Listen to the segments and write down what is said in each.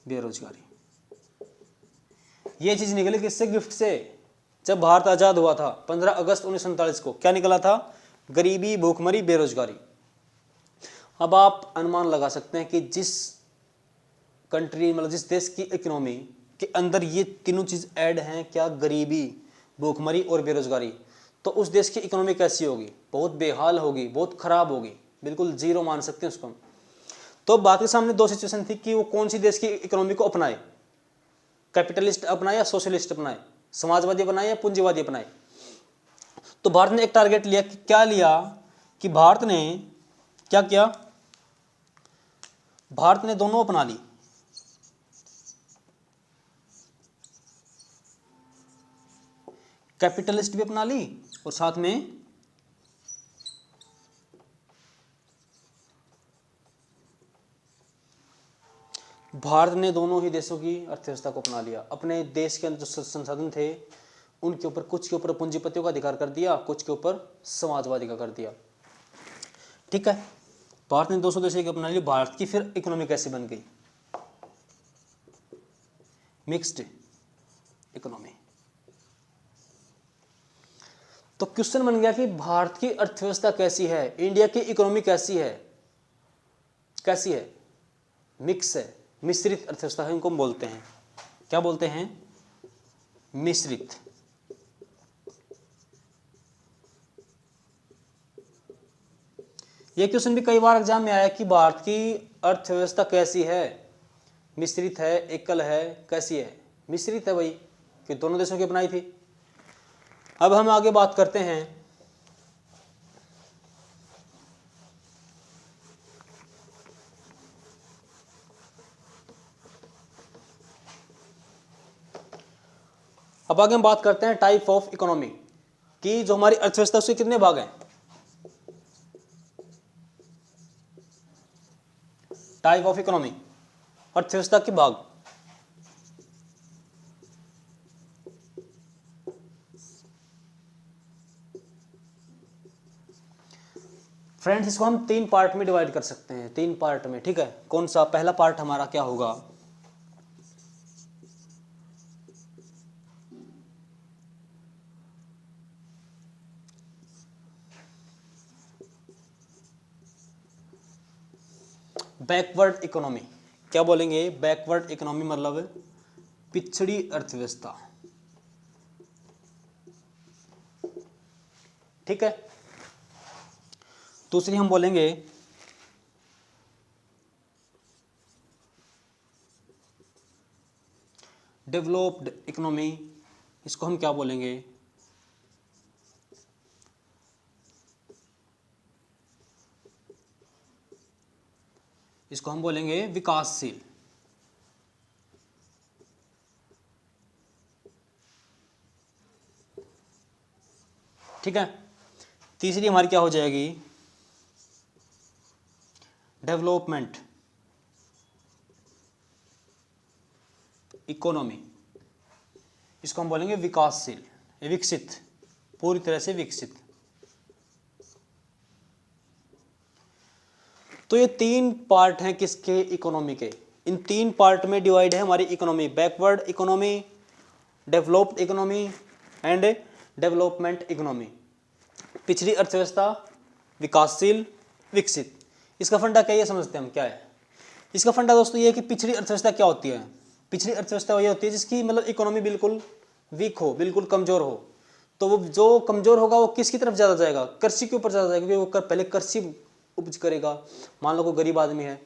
बेरोजगारी। ये चीज निकली किससे? गिफ्ट से। जब भारत आजाद हुआ था 15 अगस्त 1947 को, क्या निकला था? गरीबी, भूखमरी, बेरोजगारी। अब आप अनुमान लगा सकते हैं कि जिस कंट्री मतलब जिस देश की इकोनॉमी के अंदर ये तीनों चीज ऐड हैं, क्या? गरीबी, भूखमरी और बेरोजगारी, तो उस देश की इकोनॉमी कैसी होगी? बहुत बेहाल होगी, बहुत खराब होगी, बिल्कुल जीरो मान सकते हैं उसको। तो बात के सामने दो सिचुएशन थी कि वो कौन सी देश की इकोनॉमी को अपनाए, कैपिटलिस्ट अपनाए या सोशलिस्ट अपनाए, समाजवादी अपनाए या पूंजीवादी अपनाए। तो भारत ने एक टारगेट लिया कि क्या लिया कि भारत ने क्या किया? भारत ने दोनों अपना ली। कैपिटलिस्ट भी अपना ली और साथ में भारत ने दोनों ही देशों की अर्थव्यवस्था को अपना लिया। अपने देश के अंदर जो संसाधन थे उनके ऊपर, कुछ के ऊपर पूंजीपतियों का अधिकार कर दिया, कुछ के ऊपर समाजवादी का कर दिया। ठीक है, भारत ने 200 देशों की अपना ली। भारत की फिर इकोनॉमी कैसे बन गई? Mixed economy. तो क्वेश्चन बन गया कि भारत की अर्थव्यवस्था कैसी है, इंडिया की इकोनॉमी कैसी है? कैसी है? मिक्स है, मिश्रित अर्थव्यवस्था है, इनको हम बोलते हैं, क्या बोलते हैं? मिश्रित। यह क्वेश्चन भी कई बार एग्जाम में आया कि भारत की अर्थव्यवस्था कैसी है? मिश्रित है, एकल है, कैसी है? मिश्रित है भाई, कि दोनों देशों की अपनाई थी। अब हम आगे बात करते हैं टाइप ऑफ इकोनॉमी कि जो हमारी अर्थव्यवस्था उसके कितने भाग हैं? टाइप ऑफ इकोनॉमी, अर्थव्यवस्था के भाग। फ्रेंड्स, इसको हम 3 पार्ट में डिवाइड कर सकते हैं, 3 पार्ट में। ठीक है, कौन सा? पहला पार्ट हमारा क्या होगा? Backward economy. क्या बोलेंगे? बैकवर्ड इकोनॉमी मतलब पिछड़ी अर्थव्यवस्था। ठीक है, दूसरी हम बोलेंगे डेवलप्ड इकोनॉमी। इसको हम क्या बोलेंगे? इसको हम बोलेंगे विकासशील। ठीक है, तीसरी हमारी क्या हो जाएगी? Development economy. इसको हम बोलेंगे विकासशील, विकसित, पूरी तरह से विकसित। तो ये 3 पार्ट हैं किसके? इकोनॉमी के। इन 3 पार्ट में डिवाइड है हमारी economy: backward economy, developed economy and development economy. पिछड़ी अर्थव्यवस्था, विकासशील, विकसित। इसका फंडा क्या है समझते हैं हम, क्या है इसका फंडा दोस्तों? ये है कि पिछड़ी अर्थव्यवस्था क्या होती है? पिछड़ी अर्थव्यवस्था ये होती है जिसकी मतलब इकोनॉमी बिल्कुल वीक हो, बिल्कुल कमजोर हो। तो वो जो कमजोर होगा वो किसकी तरफ ज्यादा जाएगा? कृषि के ऊपर ज्यादा जाएगा, क्योंकि वो पहले कृषि उपज करेगा। मान लो कोई गरीब आदमी है,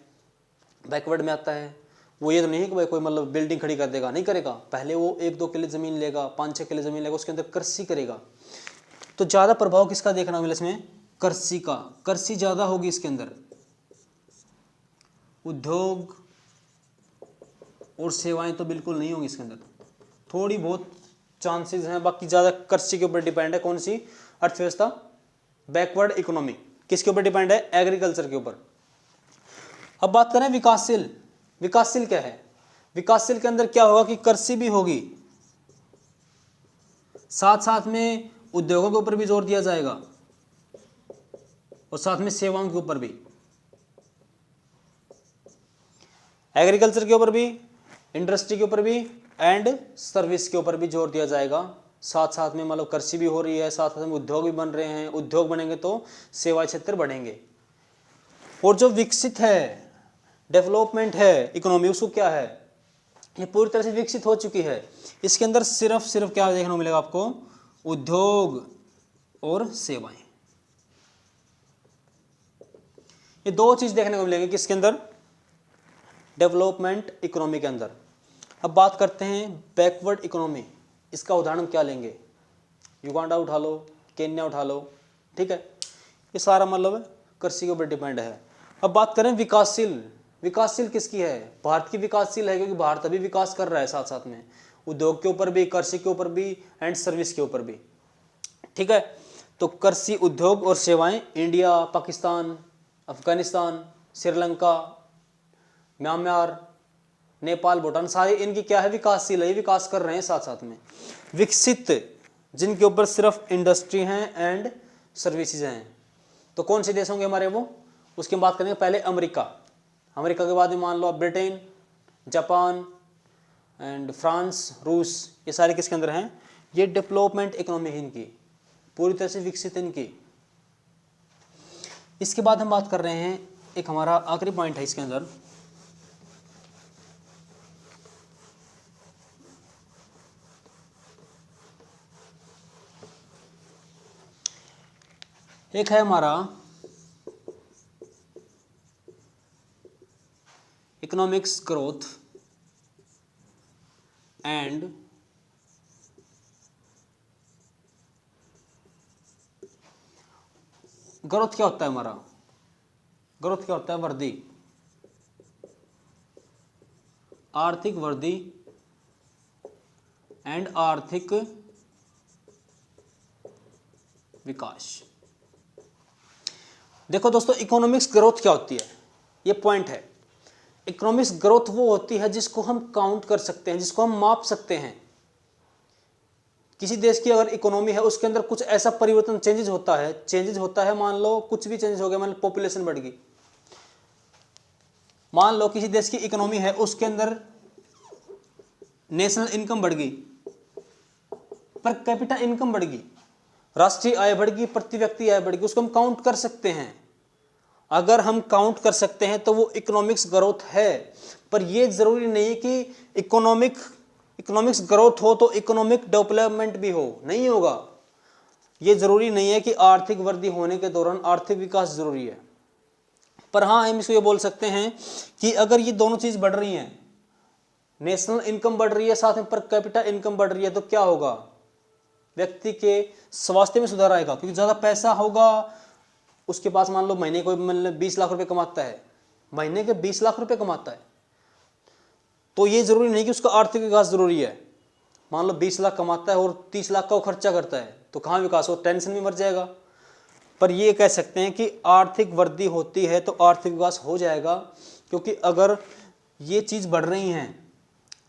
बैकवर्ड में आता है, वो ये तो नहीं है कि भाई कोई मतलब बिल्डिंग खड़ी कर देगा, नहीं करेगा। पहले वो 1-2 किले जमीन लेगा, 5-6 किले जमीन लेगा, उसके अंदर कृषि करेगा। तो ज्यादा प्रभाव किसका देखना मिला इसमें? कृषि का। कृषि ज्यादा होगी इसके अंदर, उद्योग और सेवाएं तो बिल्कुल नहीं होंगी इसके अंदर, थोड़ी बहुत चांसेस हैं, बाकी ज्यादा कृषि के ऊपर डिपेंड है। कौन सी अर्थव्यवस्था? Backward economy. किसके ऊपर डिपेंड है? एग्रीकल्चर के ऊपर। अब बात करें विकासशील। विकासशील क्या है? विकासशील के अंदर क्या होगा कि कृषि भी होगी, साथ साथ में उद्योगों के ऊपर भी जोर दिया जाएगा और साथ में सेवाओं के ऊपर भी, एग्रीकल्चर के ऊपर भी इंडस्ट्री के ऊपर भी एंड सर्विस के ऊपर भी जोर दिया जाएगा। साथ साथ में मतलब कृषि भी हो रही है, साथ साथ में उद्योग भी बन रहे हैं। उद्योग बनेंगे तो सेवा क्षेत्र बढ़ेंगे। और जो विकसित है, डेवलपमेंट है इकोनॉमी, उसको क्या है, ये पूरी तरह से विकसित हो चुकी है। इसके अंदर सिर्फ क्या देखने को मिलेगा आपको, उद्योग और सेवाएं। ये दो चीज देखने को मिलेगी किसके अंदर, डेवलपमेंट इकोनॉमी के अंदर। अब बात करते हैं बैकवर्ड इकोनॉमी। इसका उदाहरण क्या लेंगे, युगांडा उठा लो, केन्या उठा लो, ठीक है। ये सारा मतलब कृषि के ऊपर डिपेंड है। अब बात करें विकासशील, विकासशील किसकी है, भारत की विकासशील है, क्योंकि भारत अभी विकास कर रहा है साथ साथ में, उद्योग के ऊपर भी, कृषि के ऊपर भी एंड सर्विस के ऊपर भी, ठीक है। तो कृषि, उद्योग और सेवाएं इंडिया, पाकिस्तान, अफगानिस्तान, श्रीलंका, म्यांमार, नेपाल, भूटान, सारे इनकी क्या है, विकासशील है, विकास कर रहे हैं साथ साथ में। विकसित जिनके ऊपर सिर्फ इंडस्ट्री हैं एंड सर्विसेज हैं, तो कौन से देश होंगे हमारे वो, उसकी बात करेंगे। पहले अमेरिका, अमेरिका के बाद में मान लो आप ब्रिटेन, जापान एंड फ्रांस, रूस, ये सारे किसके अंदर हैं, ये डेवलपमेंट इकोनॉमी है इनकी, पूरी तरह से विकसित है इनकी। इसके बाद हम बात कर रहे हैं, एक हमारा आखिरी पॉइंट है इसके अंदर, एक है हमारा इकोनॉमिक्स ग्रोथ एंड ग्रोथ क्या होता है हमारा, ग्रोथ क्या होता है, वृद्धि, आर्थिक वृद्धि एंड आर्थिक विकास। देखो दोस्तों, इकोनॉमिक्स ग्रोथ क्या होती है, ये पॉइंट है। इकोनॉमिक्स ग्रोथ वो होती है जिसको हम काउंट कर सकते हैं, जिसको हम माप सकते हैं। किसी देश की अगर इकोनॉमी है, उसके अंदर कुछ ऐसा परिवर्तन, चेंजेस होता है, मान लो कुछ भी चेंजेस हो गया, मान लो पॉपुलेशन बढ़ गई, मान लो किसी देश की इकोनॉमी है, उसके अंदर नेशनल इनकम बढ़ गई, पर कैपिटा इनकम बढ़ गई, राष्ट्रीय आय बढ़ गई, प्रति व्यक्ति आय बढ़ गई, उसको हम काउंट कर सकते हैं। अगर हम काउंट कर सकते हैं तो वो इकोनॉमिक्स ग्रोथ है। पर ये जरूरी नहीं कि इकोनॉमिक्स ग्रोथ हो तो इकोनॉमिक डेवलपमेंट भी हो, नहीं होगा। ये जरूरी नहीं है कि आर्थिक वृद्धि होने के दौरान आर्थिक विकास जरूरी है। पर हाँ, हम इसको ये बोल सकते हैं कि अगर ये दोनों चीज बढ़ रही हैं, नेशनल इनकम बढ़ रही है, साथ में पर कैपिटा इनकम बढ़ रही है, तो क्या होगा, व्यक्ति के स्वास्थ्य में सुधार आएगा, क्योंकि ज्यादा पैसा होगा उसके पास। मान लो महीने को मतलब 20 लाख रुपए कमाता है, महीने के 20 लाख रुपए कमाता है, तो ये जरूरी नहीं कि उसका आर्थिक विकास जरूरी है। मान लो 20 लाख कमाता है और 30 लाख का वो खर्चा करता है, तो कहाँ विकास हो, टेंशन में मर जाएगा। पर ये कह सकते हैं कि आर्थिक वृद्धि होती है तो आर्थिक विकास हो जाएगा, क्योंकि अगर ये चीज़ बढ़ रही हैं,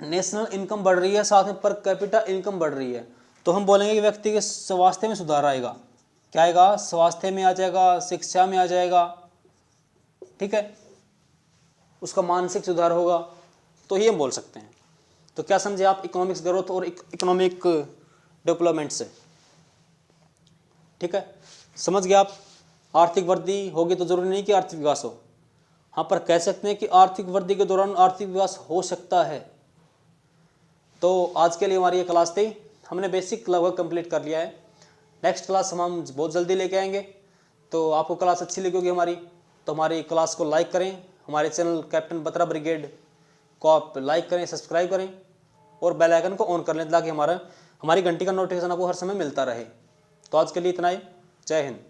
नेशनल इनकम बढ़ रही है, साथ में पर कैपिटा इनकम बढ़ रही है, तो हम बोलेंगे कि व्यक्ति के स्वास्थ्य में सुधार आएगा। क्या आएगा, स्वास्थ्य में आ जाएगा, शिक्षा में आ जाएगा, ठीक है, उसका मानसिक सुधार होगा, तो ये हम बोल सकते हैं। तो क्या समझे आप इकोनॉमिक्स ग्रोथ और इकोनॉमिक डेवलपमेंट से, ठीक है, समझ गए आप। आर्थिक वृद्धि होगी तो जरूरी नहीं कि आर्थिक विकास हो, हाँ, पर कह सकते हैं कि आर्थिक वृद्धि के दौरान आर्थिक विकास हो सकता है। तो आज के लिए हमारी ये क्लास थी, हमने बेसिक लगभग कंप्लीट कर लिया है। नेक्स्ट क्लास हम बहुत जल्दी लेके आएंगे। तो आपको क्लास अच्छी लगी होगी हमारी, तो हमारी क्लास को लाइक करें, हमारे चैनल कैप्टन बत्रा ब्रिगेड को आप लाइक करें, सब्सक्राइब करें और बेल आइकन को ऑन कर लें, ताकि हमारी घंटी का नोटिफिकेशन आपको हर समय मिलता रहे। तो आज के लिए इतना ही, जय हिंद।